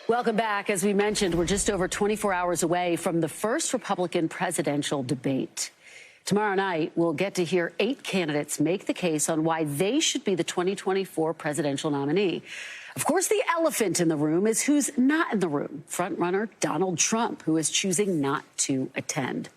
Welcome back. As we mentioned, we're just over 24 hours away from the first Republican presidential debate. Tomorrow night, we'll get to hear 8 candidates make the case on why they should be the 2024 presidential nominee. Of course, the elephant in the room is who's not in the room. Frontrunner Donald Trump, who is choosing not to attend.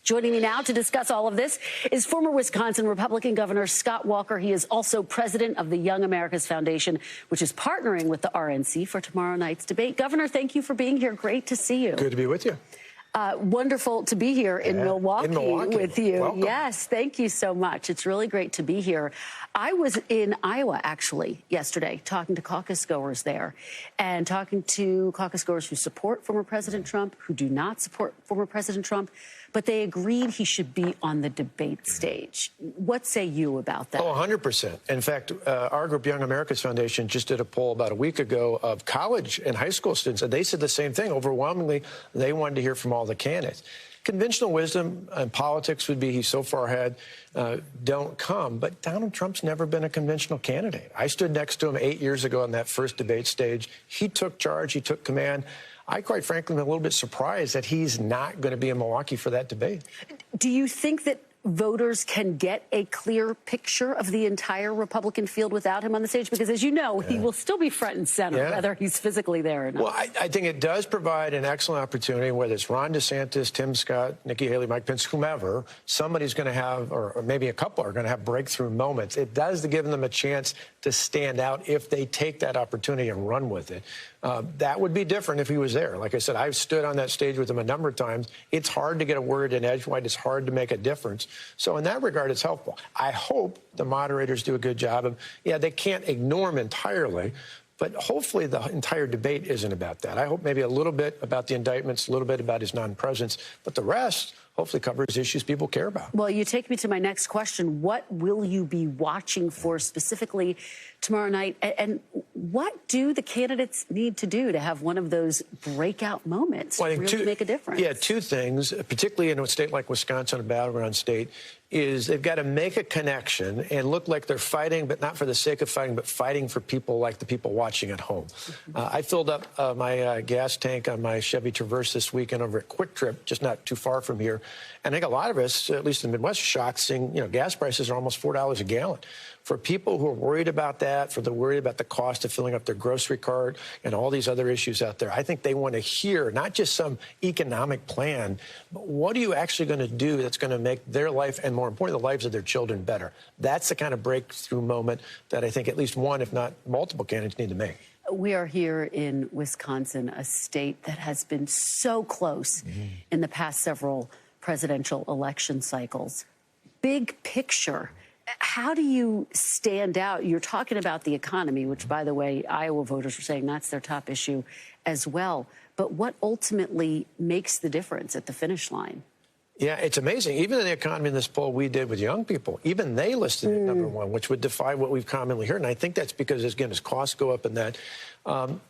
Joining me now to discuss all of this is former Wisconsin Republican Governor Scott Walker. He is also president of the Young America's Foundation, which is partnering with the RNC for tomorrow night's debate. Governor, thank you for being here. Great to see you. Good to be with you. Wonderful to be here in Milwaukee with you. Welcome. Yes, thank you so much. It's really great to be here. I was in Iowa, actually, yesterday, talking to caucus goers there and talking to caucus goers who support former President Trump, who do not support former President Trump, but they agreed he should be on the debate stage. What say you about that? Oh, 100%. In fact, our group, Young America's Foundation, just did a poll about a week ago of college and high school students, and they said the same thing. Overwhelmingly, they wanted to hear from all the candidates. Conventional wisdom in politics would be he's so far ahead, don't come. But Donald Trump's never been a conventional candidate. I stood next to him 8 years ago on that first debate stage. He took charge. He took command. I, quite frankly, am a little bit surprised that he's not going to be in Milwaukee for that debate. Do you think that voters can get a clear picture of the entire Republican field without him on the stage? Because, as you know, he will still be front and center, whether he's physically there or not. Well, I think it does provide an excellent opportunity, whether it's Ron DeSantis, Tim Scott, Nikki Haley, Mike Pence, whomever, somebody's going to have, or maybe a couple are going to have breakthrough moments. It does give them a chance to stand out if they take that opportunity and run with it. That would be different if he was there. Like I said, I've stood on that stage with him a number of times. It's hard to get a word in edgewise. It's hard to make a difference. So in that regard, it's helpful. I hope the moderators do a good job of, they can't ignore him entirely, but hopefully the entire debate isn't about that. I hope maybe a little bit about the indictments, a little bit about his non-presence, but the rest hopefully covers issues people care about. Well, you take me to my next question. What will you be watching for specifically tomorrow night? And what do the candidates need to do to have one of those breakout moments to really make a difference? Yeah, 2 things, particularly in a state like Wisconsin, a battleground state, is they've got to make a connection and look like they're fighting, but not for the sake of fighting, but fighting for people like the people watching at home. I filled up my gas tank on my Chevy Traverse this weekend over at Quick Trip, just not too far from here. And I think a lot of us, at least in the Midwest, are shocked seeing, gas prices are almost $4 a gallon. For people who are worried about that, for the worried about the cost of filling up their grocery cart and all these other issues out there, I think they want to hear not just some economic plan, but what are you actually going to do that's going to make their life and, more importantly, the lives of their children better? That's the kind of breakthrough moment that I think at least one, if not multiple candidates need to make. We are here in Wisconsin, a state that has been so close in the past several presidential election cycles. Big picture. How do you stand out? You're talking about the economy, which, by the way, Iowa voters are saying that's their top issue as well. But what ultimately makes the difference at the finish line? Yeah, it's amazing. Even in the economy in this poll we did with young people, even they listed it #1, which would defy what we've commonly heard. And I think that's because, again, as costs go up and that,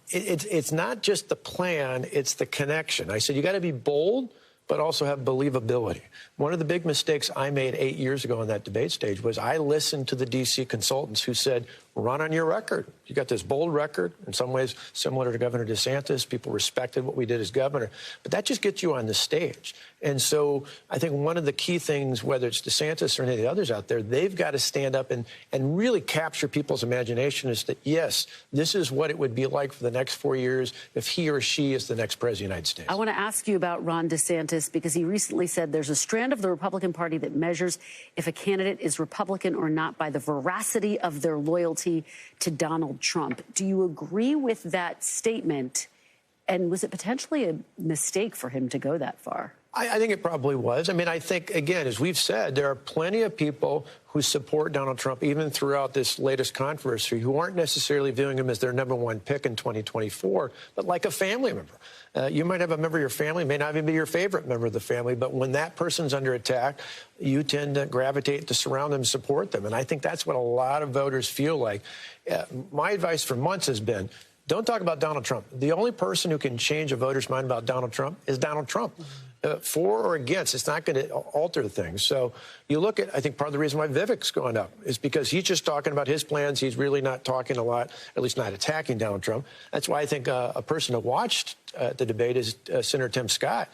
it's not just the plan, it's the connection. I said you got to be bold, but also have believability. One of the big mistakes I made 8 years ago on that debate stage was I listened to the D.C. consultants who said, run on your record. You got this bold record, in some ways similar to Governor DeSantis. People respected what we did as governor, but that just gets you on the stage. And so I think one of the key things, whether it's DeSantis or any of the others out there, they've got to stand up and really capture people's imagination is that, yes, this is what it would be like for the next 4 years if he or she is the next president of the United States. I want to ask you about Ron DeSantis because he recently said there's a strand of the Republican Party that measures if a candidate is Republican or not by the veracity of their loyalty to Donald Trump. Do you agree with that statement? And was it potentially a mistake for him to go that far? I think it probably was. I mean, I think, again, as we've said, there are plenty of people who support Donald Trump, even throughout this latest controversy, who aren't necessarily viewing him as their #1 pick in 2024, but like a family member. You might have a member of your family, may not even be your favorite member of the family, but when that person's under attack, you tend to gravitate to surround them and support them. And I think that's what a lot of voters feel like. My advice for months has been, don't talk about Donald Trump. The only person who can change a voter's mind about Donald Trump is Donald Trump. for or against. It's not going to alter things. So you look at, I think part of the reason why Vivek's going up is because he's just talking about his plans. He's really not talking a lot, at least not attacking Donald Trump. That's why I think a person who watched the debate is Senator Tim Scott.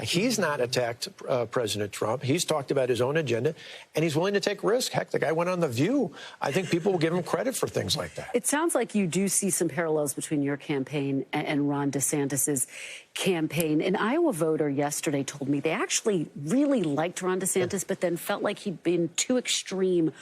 He's not attacked President Trump. He's talked about his own agenda, and he's willing to take risks. Heck, the guy went on The View. I think people will give him credit for things like that. It sounds like you do see some parallels between your campaign and Ron DeSantis's campaign. An Iowa voter yesterday told me they actually really liked Ron DeSantis, but then felt like he'd been too extreme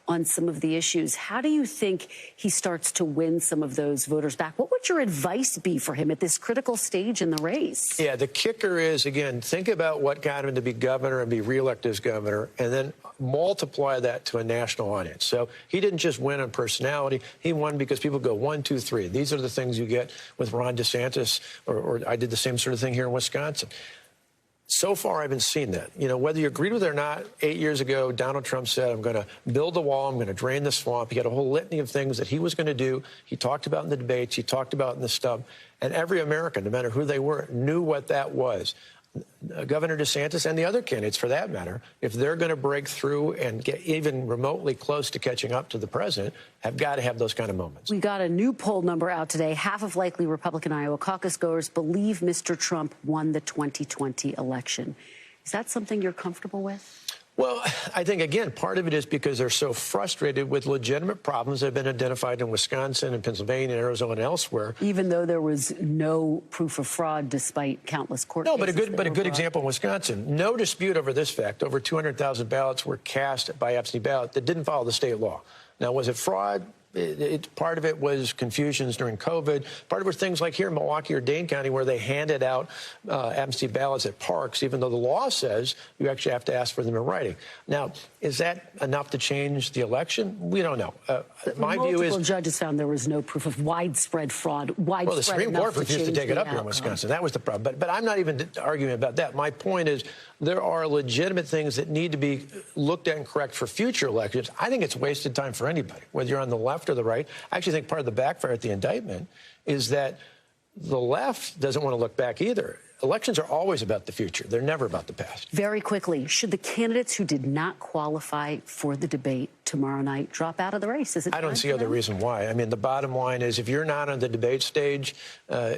on some of the issues. How do you think he starts to win some of those voters back? What would your advice be for him at this critical stage in the race? Yeah, the kicker is, again, think about what got him to be governor and be reelected as governor, and then multiply that to a national audience. So he didn't just win on personality. He won because people go 1, 2, 3. These are the things you get with Ron DeSantis, or I did the same sort of thing here in Wisconsin. So far, I haven't seen that. You know, whether you agreed with it or not, 8 years ago, Donald Trump said, I'm going to build a wall, I'm going to drain the swamp. He had a whole litany of things that he was going to do. He talked about in the debates, he talked about in the stub. And every American, no matter who they were, knew what that was. Governor DeSantis and the other candidates, for that matter, if they're going to break through and get even remotely close to catching up to the president, have got to have those kind of moments. We got a new poll number out today. Half of likely Republican Iowa caucus goers believe Mr. Trump won the 2020 election. Is that something you're comfortable with? Well, I think, again, part of it is because they're so frustrated with legitimate problems that have been identified in Wisconsin and Pennsylvania and Arizona and elsewhere. Even though there was no proof of fraud despite countless court cases. No, but a good example in Wisconsin. No dispute over this fact. Over 200,000 ballots were cast by absentee ballot that didn't follow the state law. Now, was it fraud? Part of it was confusions during COVID. Part of it was things like here in Milwaukee or Dane County where they handed out absentee ballots at parks, even though the law says you actually have to ask for them in writing. Now, is that enough to change the election? We don't know. My view is... Multiple judges found there was no proof of widespread fraud, well, the Supreme Court refused to take it up here in Wisconsin. That was the problem. But I'm not even arguing about that. My point is there are legitimate things that need to be looked at and correct for future elections. I think it's wasted time for anybody, whether you're on the left or the right. I actually think part of the backfire at the indictment is that the left doesn't want to look back either. Elections are always about the future. They're never about the past. Very quickly, should the candidates who did not qualify for the debate tomorrow night drop out of the race? Is it? I don't see other reason why. I mean, the bottom line is if you're not on the debate stage,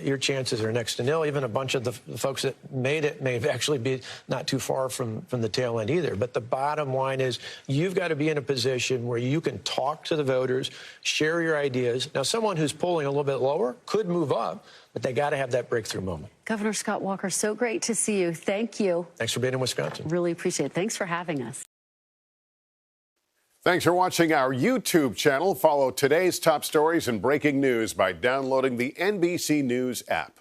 your chances are next to nil. Even a bunch of the folks that made it may actually be not too far from the tail end either. But the bottom line is you've got to be in a position where you can talk to the voters, share your ideas. Now, someone who's polling a little bit lower could move up, but they got to have that breakthrough moment. Governor Scott Walker, so great to see you. Thank you. Thanks for being in Wisconsin. Really appreciate it. Thanks for having us. Thanks for watching our YouTube channel. Follow today's top stories and breaking news by downloading the NBC News app.